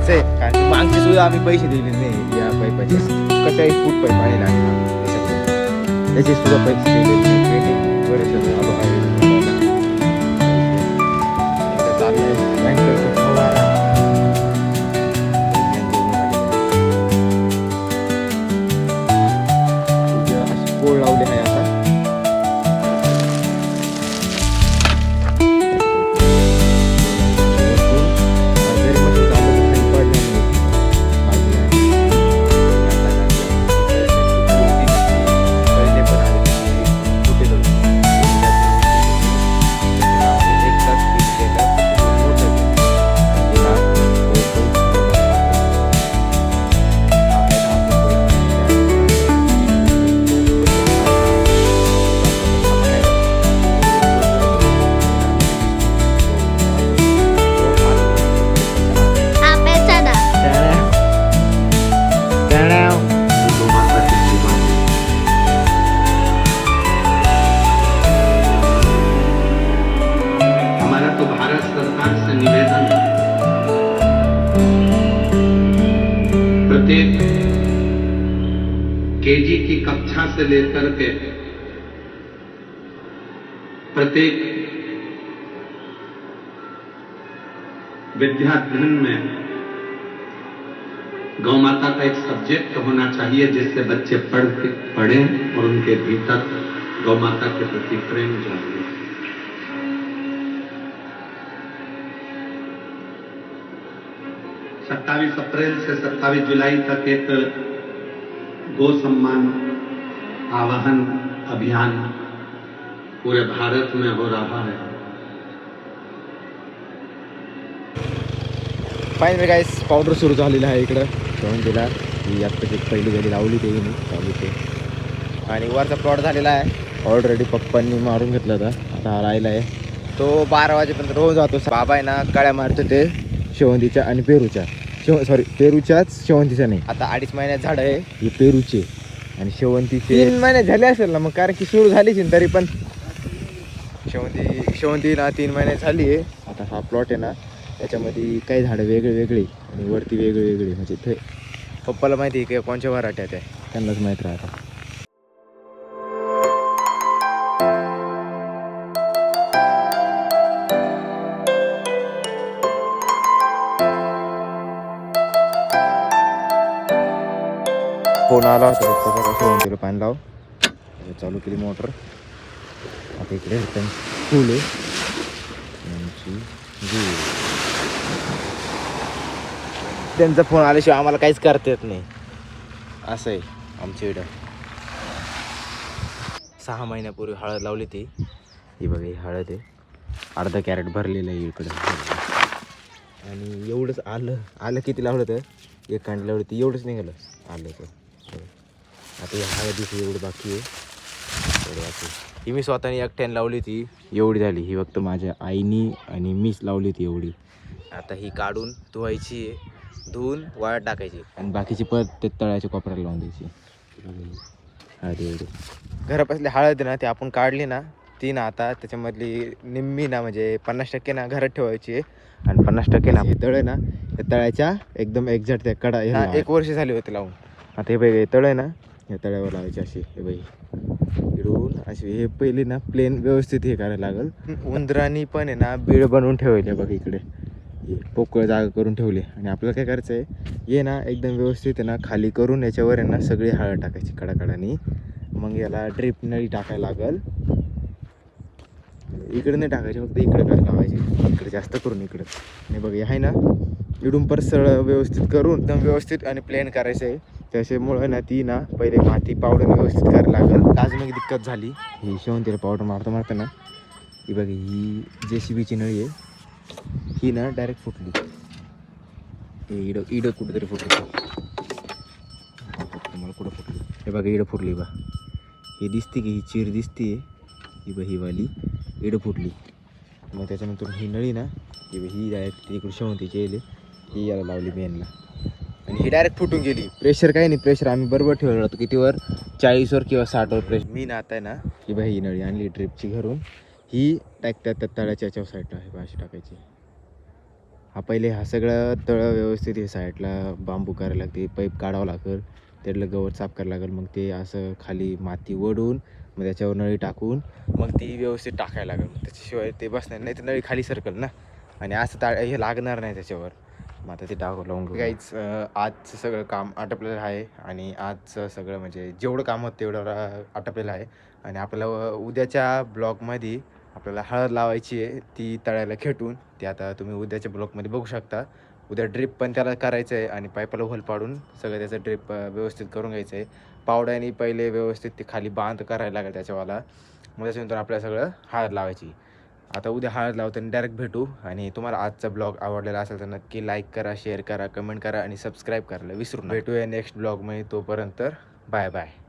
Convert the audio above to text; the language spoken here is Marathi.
करायचं आहे. कारण की मागची सुद्धा आम्ही पैसे दिले नाही या पाईपाचे 41 फूट पाईप आलेला आहे त्याचे सुद्धा पैसे दिलेले नाही. पेंटिंग बरेच पोळ लावले आहे आता. प्रत्येक केजी की कक्षा से लेकर के प्रत्येक विद्याध्ययन में गौ माता का एक सब्जेक्ट होना चाहिए जिससे बच्चे पढ़ें और उनके भीतर गौ माता के प्रति प्रेम जागे। 27 अप्रैल से 27 जुलाई तक एक गो सम्मान आवाहन अभियान पूरे भारत में हो रहा है। फायनली गाइस पावडर सुरू झालेला आहे इकडं शेवंतीला. ही आत्ताच एक पहिली घरी लावली ते मी चालू ते आणि वरचा प्लॉट झालेला आहे ऑलरेडी. पप्पांनी मारून घेतला होता, आता हा राहिला आहे. तो 12 वाजेपर्यंत रोज जातो. बाबा आहे ना कळ्या मारतो ते शेवंतीच्या आणि पेरूच्या. पेरूच्याच शेवंतीच्या नाही. आता 2.5 महिन्यात झाड आहे ही पेरूचे आणि शेवंतीचे 3 महिने झाले असेल ना मग, कारण की सुरू झालीच तरी पण शेवंती ना 3 महिने झाली आहे. आता हा प्लॉट आहे ना त्याच्यामध्ये काही झाडं वेगळे आणि वरती वेगळे म्हणजे ते पप्पाला माहिती आहे की कोणच्या वराट्यात आहे त्यांनाच माहीत राहतं. फोन आला होता पप्पाचा, शेवंतीला पाणी लाव. चालू केली मोटर. आता इकडे फुल आहे त्यांचा फोन आल्याशिवाय आम्हाला काहीच करता येत नाही. असं आहे आमच्या इकडं. 6 महिन्यापूर्वी हळद लावली ती. ही बघा ही हळद आहे, अर्धा कॅरेट भरलेलं आहे इकडं. आणि एवढंच आलं किती लावलं तर 1 कांडी लावली ती एवढंच निघालं आलं तर. आता या हळदीची एवढं बाकी आहे. ही मी स्वतःने एकट्याने लावली ती एवढी झाली. ही फक्त माझ्या आईनी आणि मीच लावली ती एवढी. आता ही काढून धुवायची आहे, धुवून वाळत टाकायची आणि बाकीची परत ते तळ्याच्या कोपऱ्याला लावून द्यायची. हळद एवढी घरापासली हळद ना ती आपण काढली ना ती ना आता त्याच्यामधली निम्मी ना म्हणजे 50% ना घरात ठेवायची आहे आणि 50% ना तळ आहे ना त्या तळ्याच्या एकदम एक्झॅक्ट त्या कडा 1 वर्ष झाली होती लावून. आता हे बघ तळ आहे ना या तळ्यावर लावायची अशी. हे बाई इडून अशी हे पहिले ना प्लेन व्यवस्थित हे करायला लागल. उंदरांनी पण आहे ना बीड बनवून ठेवले बघ इकडे पोकळ जागा करून ठेवली. आणि आपल्याला काय करायचं आहे हे ना एकदम व्यवस्थित आहे ना खाली करून याच्यावर आहे ना सगळी हळद टाकायची कडाकडानी. मग याला ड्रिप नळी टाकायला लागल. इकडे नाही टाकायची फक्त इकडे काय लावायची, इकडे जास्त करून इकडं. आणि बघ आहे ना इडून पर सरळ व्यवस्थित करून एकदम व्यवस्थित आणि प्लेन करायचं आहे. त्याच्यामुळं ना ती ना पहिले माती पावडर व्यवस्थित करायला लागेल. अजून एक दिक्कत झाली ही शेवंतीला पावडर मारता ना ही बघ ही JCBची नळी आहे ही ना डायरेक्ट फुटली. इडं कुठेतरी फुटली. तुम्हाला कुठं फुटली हे बघा इडं फुटली बा. हे दिसते की ही चीर दिसते ही बघ ही वाली इडं फुटली. मग त्याच्यानंतर ही नळी ना ही डायरेक्ट इकडे शेवंतीची येईल ही याला लावली मेनला आणि ही डायरेक्ट फुटून गेली. प्रेशर काही नाही, प्रेशर आम्ही बरोबर ठेवलं होतं कितीवर 40वर किंवा 60वर प्रेशर. मी ना आता आहे ना ही बाई ही नळी आणली ड्रिपची घरून. ही टाकतात त्या तळ्याच्या याच्यावर साईडला आहे अशी टाकायची. पहिले हा सगळं तळं व्यवस्थित हे साईडला बांबू करायला लागते, पाईप काढावं लागेल, त्यातलं गवत साफ करायला लागेल, मग ते असं खाली माती ओढून मग त्याच्यावर नळी टाकून मग ती व्यवस्थित टाकायला लागेल. त्याच्याशिवाय ते बसणार नाही, तर नळी खाली सरकल ना, आणि असं हे लागणार नाही त्याच्यावर. मग आता ते टाकून लावून काहीच आजचं सगळं काम आटपलेलं आहे. आणि आजचं सगळं म्हणजे जेवढं काम होतं तेवढं आटपलेलं आहे. आणि आपल्याला उद्याच्या ब्लॉगमध्ये आपल्याला हळद लावायची आहे, ती तळ्याला खेटून. ते आता तुम्ही उद्याच्या ब्लॉगमध्ये बघू शकता. उद्या ड्रिप पण त्याला करायचं आहे आणि पाईपाला होल पाडून सगळं त्याचं ड्रिप व्यवस्थित करून घ्यायचं आहे. पावड्याने पहिले व्यवस्थित ते खाली बांध करायला लागेल त्याच्यावाला. मग त्याच्यानंतर आपल्याला सगळं हळद लावायची. आता उद्या हळद लावताना डायरेक्ट भेटू. आणि तुम्हाला आजचा ब्लॉग आवडलेला असेल तर नक्की लाईक करा, शेअर करा, कमेंट करा आणि सबस्क्राईब करायला विसरू नका. भेटूया नेक्स्ट ब्लॉगमध्ये. तोपर्यंत बाय बाय.